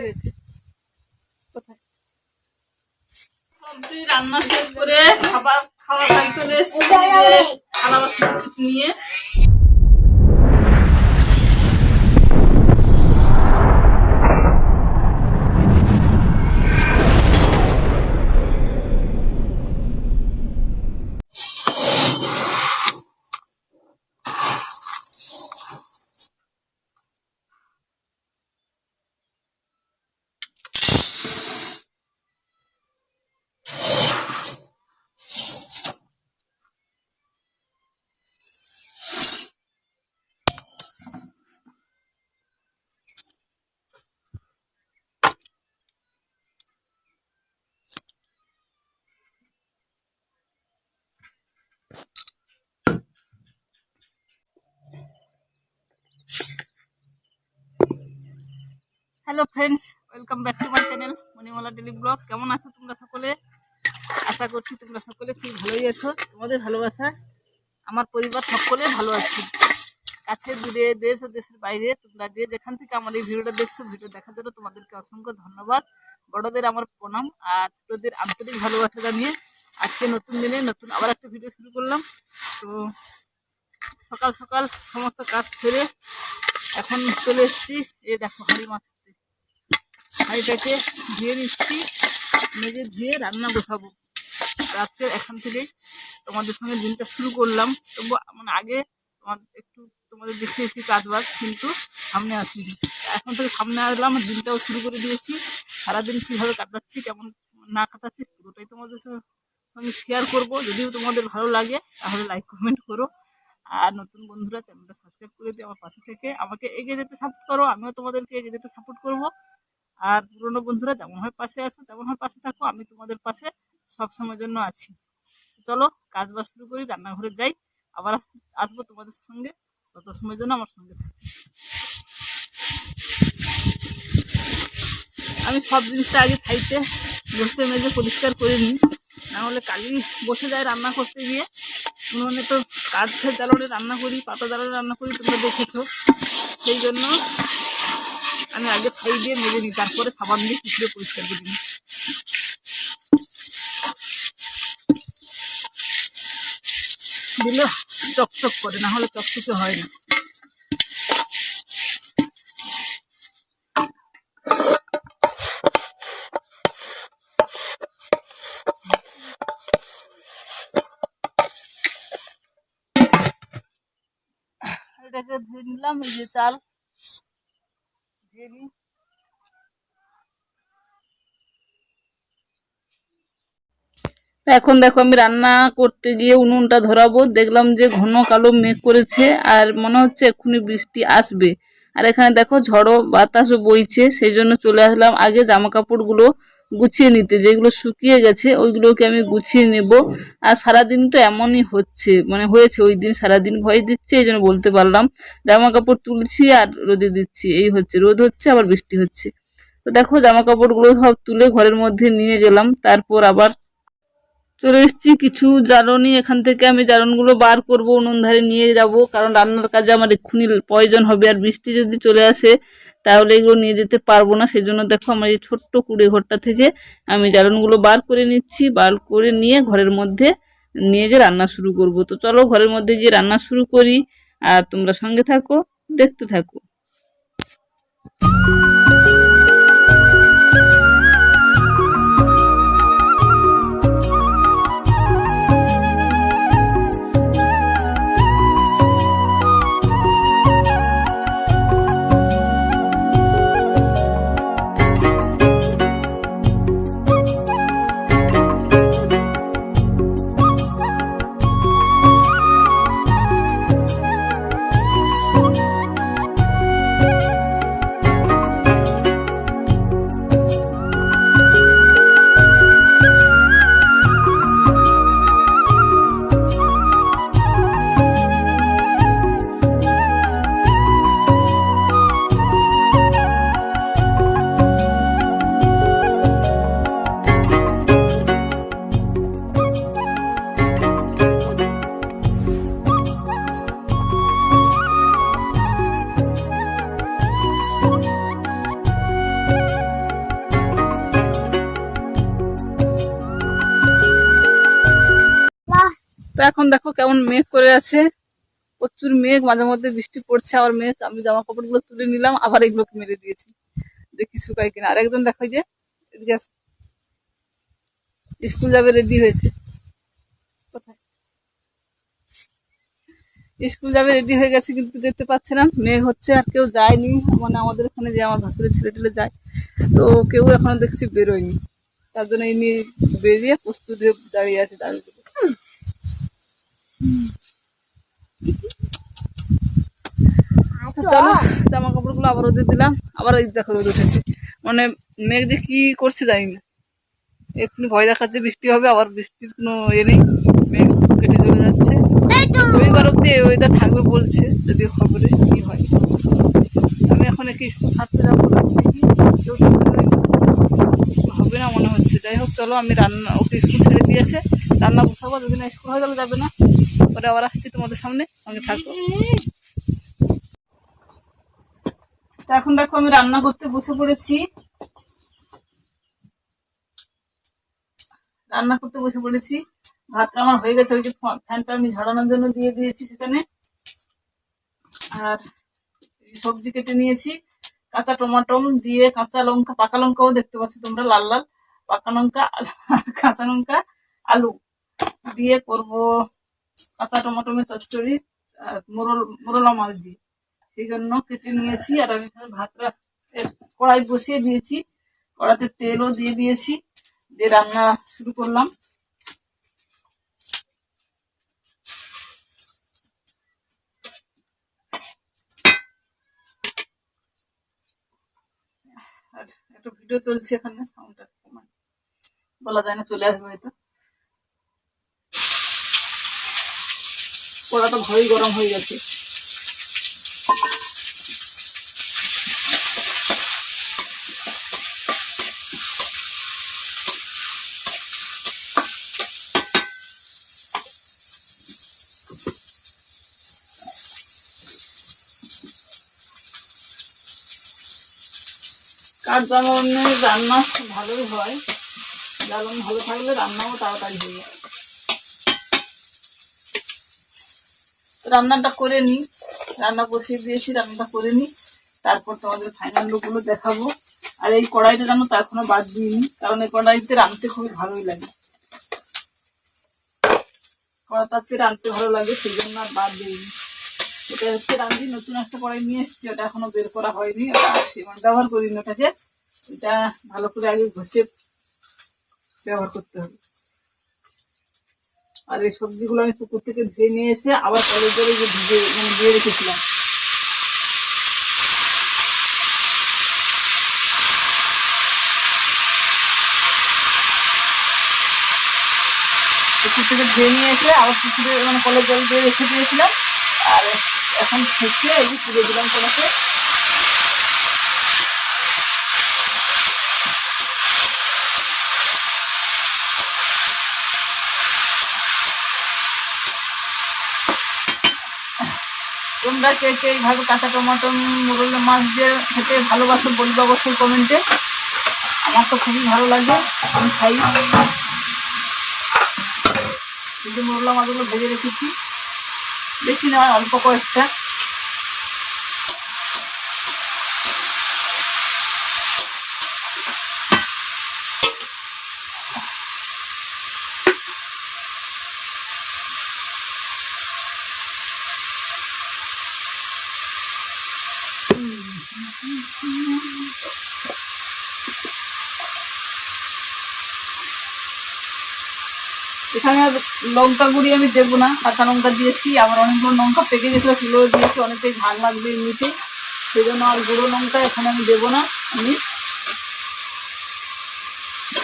হয়েছে কোথায় রান্না শেষ করে খাবার খাওয়া টাইম চলে এসেছে থালা বাসন কিছু নিয়ে। Hello friends, welcome back to my channel Manimala daily blog. কেমন আছো তোমরা সকলে? আশা করছি তোমরা সকলে খুব ভালোই আছো। তোমাদের ভালোবাসা আমার পরিবার সকলে ভালো আছে। কাছে দূরে দেশ ও দেশের বাইরে তোমরা যে যেখান থেকে আমার এই ভিডিওটা দেখছো, ভিডিও দেখার জন্য তোমাদেরকে অসংখ্য ধন্যবাদ। বড়দের আমার প্রণাম আর ছোটদের আন্তরিক ভালোবাসা জানিয়ে আজকে নতুন দিনে নতুন আবার একটা ভিডিও শুরু করলাম। তো সকাল সকাল সমস্ত কাজ সেরে এখন চলে এসেছি। এই দেখো হাঁড়ি মাছ, হাঁড়িটাকে ধুয়ে নিচ্ছি, মেজে ধুয়ে রান্না বসাবো। রাত্রে এখন থেকেই তোমাদের সঙ্গে দিনটা শুরু করলাম। তবু মানে আগে তোমাদের দেখিয়েছি কাজবাজ, কিন্তু সামনে আসিনি। এখন থেকে সামনে আসলাম, দিনটাও শুরু করে দিয়েছি। সারাদিন কীভাবে কাটাচ্ছি কেমন না কাটাচ্ছি পুরোটাই তোমাদের সঙ্গে শেয়ার করবো। যদিও তোমাদের ভালো লাগে তাহলে লাইক কমেন্ট করো, আর নতুন বন্ধুরা চ্যানেলটা সাবস্ক্রাইব করে দিয়ে আমার পাশে থেকে আমাকে এগিয়ে যেতে সাপোর্ট করো। আমিও তোমাদেরকে এগিয়ে যেতে সাপোর্ট করবো। আর পুরনো বন্ধুরা যেমনভাবে পাশে আছো তেমনভাবে পাশে থাকো, আমি তোমাদের পাশে সবসময়ের জন্য আছি। চলো কাজ বাজ শুরু করি, রান্নাঘরে যাই, আবার আসবো তোমাদের সঙ্গে। তত সময়ের জন্য আমার সঙ্গে থাকো। আমি সব জিনিসটা আগে খাইতে বসে মেজে পরিষ্কার করে নিই, নাহলে কালি বসে যায় রান্না করতে গিয়ে। উনুনে তো কাঠের জ্বালানে রান্না করি, পাতা জ্বালানে রান্না করি, তোমরা দেখেছো। সেই জন্য আমি আগে ছাই দিয়ে মেজে নিই, তারপরে সাবান দিয়ে কুচিয়ে পরিষ্কার করে নিই। দিলে চকচক করে, না হলে চকচকে হয় না। এটাকে ধুয়ে নিলাম, এই যে চাল ধুয়ে নিই। এখন দেখো আমি রান্না করতে গিয়ে উনুনটা ধরাবো, দেখলাম যে ঘন কালো মেঘ করেছে আর মনে হচ্ছে এক্ষুনি বৃষ্টি আসবে। আর এখানে দেখো ঝড়ো বাতাসও বইছে, সেই জন্য চলে আসলাম আগে জামা কাপড়গুলো গুছিয়ে নিতে। যেগুলো শুকিয়ে গেছে ওইগুলোকে আমি গুছিয়ে নেব। আর সারাদিন তো এমনই হয়েছে, ওই দিন সারাদিন ভয় দিচ্ছে, এই জন্য বলতে পারলাম। জামা কাপড় তুলছি আর রোদে দিচ্ছি, এই হচ্ছে, রোদ হচ্ছে আবার বৃষ্টি হচ্ছে। তো দেখো জামা কাপড়গুলো সব তুলে ঘরের মধ্যে নিয়ে গেলাম, তারপর আবার চলে এসেছি কিছু জ্বালনি। এখান থেকে আমি জ্বালনগুলো বার করব, উনুন ধারে নিয়ে যাব, কারণ রান্নার কাজে আমার এক্ষুনি প্রয়োজন হবে। আর বৃষ্টি যদি চলে আসে তাহলে এগুলো নিয়ে যেতে পারবো না। সেই জন্য দেখো আমার এই ছোট্ট কুড়ে ঘরটা থেকে আমি জ্বালনগুলো বার করে নিচ্ছি। বার করে নিয়ে ঘরের মধ্যে নিয়ে গিয়ে রান্না শুরু করব। তো চলো ঘরের মধ্যে গিয়ে রান্না শুরু করি, আর তোমরা সঙ্গে থাকো, দেখতে থাকো। তো এখন দেখো কেমন মেঘ করে আছে, প্রচুর মেঘ, মাঝে মধ্যে বৃষ্টি পড়ছে আবার মেঘ। আমি জামা কাপড় গুলো তুলে নিলাম, আবার এগুলোকে মেরে দিয়েছি, দেখি শুকাই কিনা। আর একজন দেখো যে এদিকে আসো, স্কুল যাবে রেডি হয়েছে। কোথায়? স্কুল যাবে রেডি হয়ে গেছে, কিন্তু যেতে পারছে না, মেঘ হচ্ছে আর কেউ যায়নি। মানে আমাদের এখানে যে আমার ভাসুরের ছেলে টেলে যায়, তো কেউ এখনো দেখছি বেরোয়নি। তার জন্য এই নিয়ে বেরিয়ে প্রস্তুতি হয়ে দাঁড়িয়ে আছে, দাঁড়িয়ে। চলো জামা কাপড় গুলো আবার রোদে দিলাম, আবার এই দেখো রোদ উঠেছে। মানে মেঘ যে কি করছে জানি না, এক্ষুনি ভয় দেখাচ্ছে বৃষ্টি হবে, আবার বৃষ্টির কোনো ইয়ে নেই, মেঘ কেটে চলে যাচ্ছে। রবিবার অব্দি ওয়েদার থাকবে বলছে, যদি খবরে কি হয়। আমি এখন একে স্কুল ছাড়তে যাবো, দেখি কেউ হবে না মনে হচ্ছে। যাই হোক চলো, আমি রান্না, ওকে স্কুল ছেড়ে দিয়েছে, রান্না বসাবো। যদি না স্কুল হয়ে গেলে যাবে না, পরে আবার আসছি তোমাদের সামনে, সঙ্গে থাকো। তো এখন দেখো আমি রান্না করতে বসে পড়েছি, ভাতটা আমার হয়ে গেছে। ওই যে ফ্যানটা আমি ঝরানোর জন্য দিয়ে দিয়েছি সেখানে। আর সবজি কেটে নিয়েছি, কাঁচা টমাটো দিয়ে, কাঁচা লঙ্কা, পাকা লঙ্কাও দেখতে পাচ্ছি তোমরা, লাল লাল পাকা লঙ্কা, কাঁচা লঙ্কা, আলু দিয়ে করব কাঁচা টমাটোমের চচ্চড়ি, মোরলা মাছ দিয়ে। সেই জন্য কেটে নিয়েছি। আর আমি ভাতটা কড়াই বসিয়ে দিয়েছি, কড়াতে তেলও দিয়ে দিয়েছি, দিয়ে রান্না শুরু করলাম। আর একটা ভিডিও চলছে এখানে, সাউন্ডটা কমান, বলা যায় না, চলে আসবে হয়তো। কড়াটা ভালোই গরম হয়ে গেছে। কাঠ জ্বালানির রান্না ভালোই হয়, জ্বালানি ভালো থাকলে রান্নাও তাড়াতাড়ি হয়ে যায়। রান্নাটা করে নিই, রান্না বসিয়ে দিয়েছি, রান্নাটা করে নিই, তারপর তোমাদের ফাইনাল লুকগুলো দেখাবো। আর এই কড়াইটা জানো তো এখনো বাদ দিইনি, কারণ এই কড়াইতে রাঁধতে খুবই ভালোই লাগে, কড়াইতে রাঁধতে ভালো লাগে, সেই জন্য আর বাদ দিইনি। ওটা হচ্ছে রাঁধি, নতুন একটা কড়াই নিয়ে এসেছি, ওটা এখনো বের করা হয়নি, ওটা আছে, মানে ব্যবহার করিনি ওটাকে। এটা ভালো করে আগে ঘষে ব্যবহার করতে হবে। আর এই সবজিগুলো আমি পুকুর থেকে ধুয়ে নিয়ে এসে আবার কলের জলে ভিজে মানে দিয়ে রেখেছিলাম। পুকুর থেকে ধুয়ে নিয়ে এসে আবার পুকুরে মানে কলের জল দিয়ে রেখে দিয়েছিলাম। আর এখন থেকে এই যে পুড়ে দিলাম কড়াতে। তোমরা কে কে এইভাবে কাঁচা টমাটো মোরলা মাছ দিয়ে খেতে ভালোবাসো বলবে অবশ্যই কমেন্টে। আমার তো খুবই ভালো লাগে, আমি খাই। কিন্তু মোরলা মাছগুলো ভেজে রেখেছি, বেশি নয়, অল্প কয়েকটা। এখানে আর লঙ্কা গুঁড়ি আমি দেবো না, কাঁচা লঙ্কা দিয়েছি, আবার অনেকগুলো লঙ্কা পেকে গেছিলো সেগুলো দিয়েছি, অনেকটাই ঝাল লাগবে এমনিতে, সেই জন্য আর গুঁড়ো লঙ্কা এখানে আমি দেবো না, আমি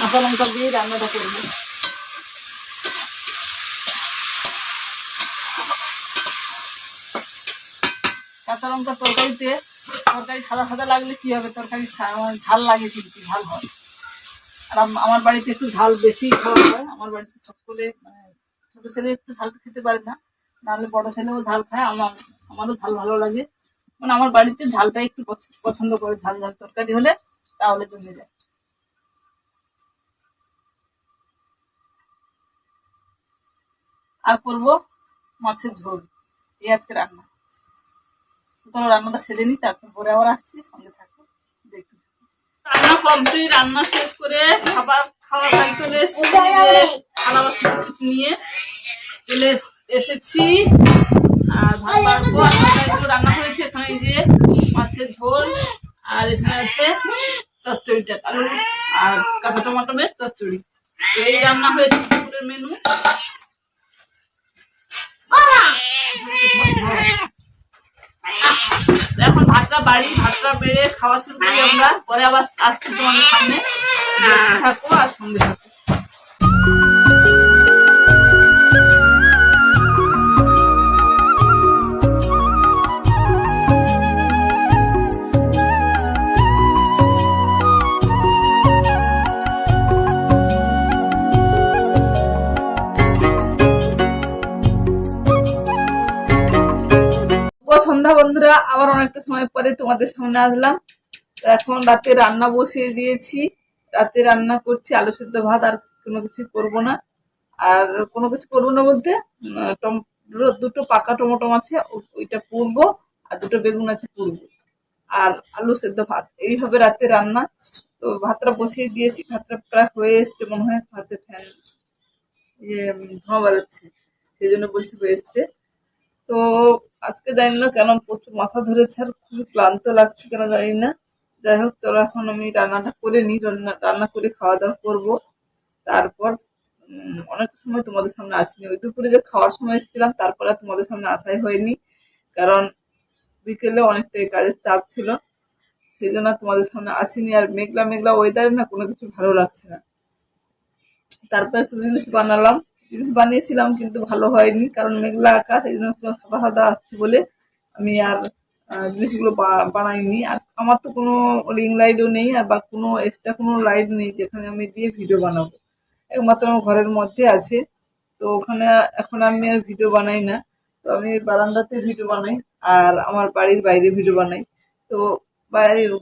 কাঁচা লঙ্কা দিয়ে রান্নাটা করবো। কাঁচা লঙ্কা তরকারিতে, তরকারি সাদা সাদা লাগলে কি হবে, তরকারি ঝাল লাগে, কিন্তু ঝাল হয়। আর আমার বাড়িতে একটু ঝাল বেশি খাওয়া হয়, আমার বাড়িতে সকলে মানে ছোট ছেলে একটু ঝাল খেতে পারে না, নাহলে বড় ছেলেও ঝাল খায়, আমারও ঝাল ভালো লাগে। মানে আমার বাড়িতে ঝালটা একটু পছন্দ করে, ঝাল ঝাল তরকারি হলে তাহলে জমে যায়। আর করব মাছের ঝোল। এই আজকে রান্না। চলো রান্নাটা সেরে নিই, তারপর পরে আবার আসছি, সঙ্গে থাকো দেখি। রান্না কমপ্লিট, রান্না শেষ করে খাওয়া টাইম চলে এসেছি, থালা বাসন কিছু নিয়ে চলে এসেছি। আর ভাত বাড়বো, রান্না করেছি এখানে যে মাছের ঝোল, আর এখানে আছে চচ্চড়িটা, আলু আর কাঁচা টমাটোর চচ্চড়ি। এই রান্না হয়েছে দুপুরের মেনু। এখন ভাতটা বেড়ে খাওয়া শুরু করি আমরা, পরে আবার আসছি তোমাদের সামনে। থাকো আর সঙ্গে থাকো। সন্ধ্যা বন্ধুরা, আবার অনেকটা সময় পরে তোমাদের সামনে আসলাম। এখন রাতে রান্না বসিয়ে দিয়েছি। রাতে রান্না করছি আলু সেদ্ধ ভাত, আর কোনো কিছু করব না। আর কোনো কিছু করবো না বলতে দুটো পাকা টমেটো আছে, ওইটা পুড়বো, আর দুটো বেগুন আছে পুড়বো, আর আলু সেদ্ধ ভাত, এইভাবে রাতে রান্না। তো ভাতটা বসিয়ে দিয়েছি, ভাতটা প্রায় হয়ে এসছে মনে হয়। ভাতে ফ্যান ধোঁয়া বেরোচ্ছে, সেই জন্য বলছি হয়ে এসছে। তো আজকে জানি না কেন প্রচুর মাথা ধরেছে, আর খুবই ক্লান্ত লাগছে কেন জানি না। যাই হোক, চলো এখন আমি রান্নাটা করে নিই, রান্না করে খাওয়া দাওয়া করবো। তারপর অনেক সময় তোমাদের সামনে আসিনি। ওই দুপুরে যে খাওয়ার সময় এসেছিলাম, তারপরে তোমাদের সামনে আসাই হয়নি, কারণ বিকেলে অনেকটাই কাজের চাপ ছিল, সেই জন্য তোমাদের সামনে আসিনি। আর মেঘলা মেঘলা ওয়েদারে না কোনো কিছু ভালো লাগছে না। তারপর একটু জিনিস বানিয়েছিলাম, কিন্তু ভালো হয়নি, কারণ মেঘলা আকাশ, এই জন্য সাদা সাদা আসছে বলে আমি আর জিনিসগুলো বানাইনি। আর আমার তো কোনো রিং লাইটও নেই, আর বা কোনো এক্সট্রা কোনো লাইট নেই যেখানে আমি দিয়ে ভিডিও বানাবো। একমাত্র আমার ঘরের মধ্যে আছে, তো ওখানে এখন আমি আর ভিডিও বানাই না। তো আমি বারান্দাতে ভিডিও বানাই, আর আমার বাড়ির বাইরে ভিডিও বানাই। তো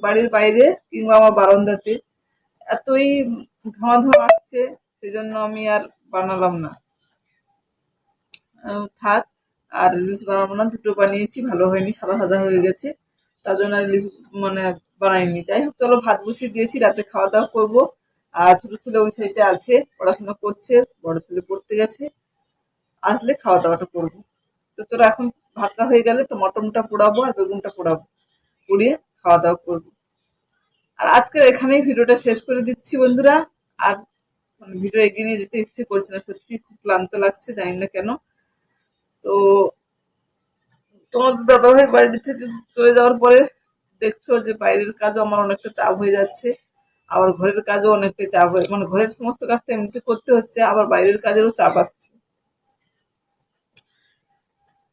বাড়ির বাইরে কিংবা আমার বারান্দাতে এতই ধোঁয়া ধোঁয়া আসছে, সেজন্য আমি আর বানালাম না। থাক, আর রিলস বানাবো না। দুটো বানিয়েছি, ভালো হয়নি, সাদা সাদা হয়ে গেছে, তার জন্য রিলস মানে বানাইনি। যাই হোক, চলো ভাত বসিয়ে দিয়েছি, রাতে খাওয়া দাওয়া করবো। আর ছোট ছেলে ওই সাইডে আছে, পড়াশোনা করছে, বড় ছেলে পড়তে গেছে, আসলে খাওয়া দাওয়াটা করবো। তো তোরা এখন ভাতটা হয়ে গেলে তো মটনটা পোড়াবো আর বেগুনটা পোড়াবো, পুড়িয়ে খাওয়া দাওয়া করবো। আর আজকের এখানেই ভিডিওটা শেষ করে দিচ্ছি বন্ধুরা। আর ভিডিও এগিয়ে নিয়ে যেতে ইচ্ছে করছে না, সত্যি খুব ক্লান্ত লাগছে, জানি না কেন। তো তোমার দাদাভাই বাড়ি থেকে চলে যাওয়ার পরে দেখছো যে বাইরের কাজও আমার অনেকটা চাপ হয়ে যাচ্ছে, আবার ঘরের কাজও অনেকটা চাপ হয়ে, মানে ঘরের সমস্ত কাজটা এমনিতে করতে হচ্ছে, আবার বাইরের কাজেরও চাপ আসছে।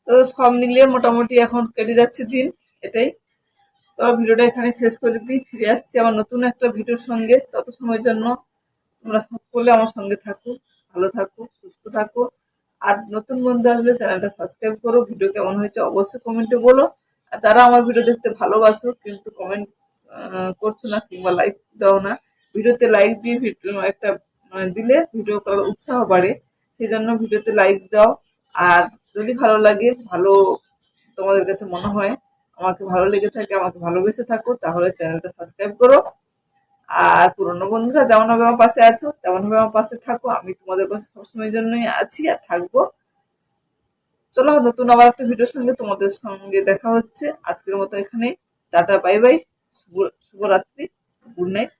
তো সব মিলিয়ে মোটামুটি এখন কেটে যাচ্ছে দিন, এটাই। তো ভিডিওটা এখানে শেষ করে দিই, ফিরে আসছি আমার নতুন একটা ভিডিওর সঙ্গে। তত সময়ের জন্য তোমরা সকলে আমার সঙ্গে থাকো, ভালো থাকো, সুস্থ থাকো। আর নতুন বন্ধু আসলে চ্যানেলটা সাবস্ক্রাইব করো। ভিডিও কেমন হয়েছে অবশ্যই কমেন্টে বলো। আর যারা আমার ভিডিও দেখতে ভালোবাসো কিন্তু কমেন্ট করছো না কিংবা লাইক দাও না, ভিডিওতে লাইক দিয়ে একটা দিলে ভিডিও করার উৎসাহ বাড়ে, সেই জন্য ভিডিওতে লাইক দাও। আর যদি ভালো লাগে, ভালো তোমাদের কাছে মনে হয়, আমাকে ভালো লেগে থাকে, আমাকে ভালোবেসে থাকো, তাহলে চ্যানেলটা সাবস্ক্রাইব করো। আর পুরনো বন্ধুরা যেমন ভাবে আমার পাশে আছো, তেমন ভাবে আমার পাশে থাকো। আমি তোমাদের পাশে সবসময়ের জন্যই আছি আর থাকবো। চলো, নতুন আবার একটা ভিডিওর সঙ্গে তোমাদের সঙ্গে দেখা হচ্ছে। আজকের মতো এখানে টাটা, বাই বাই, শুভরাত্রি, গুড নাইট।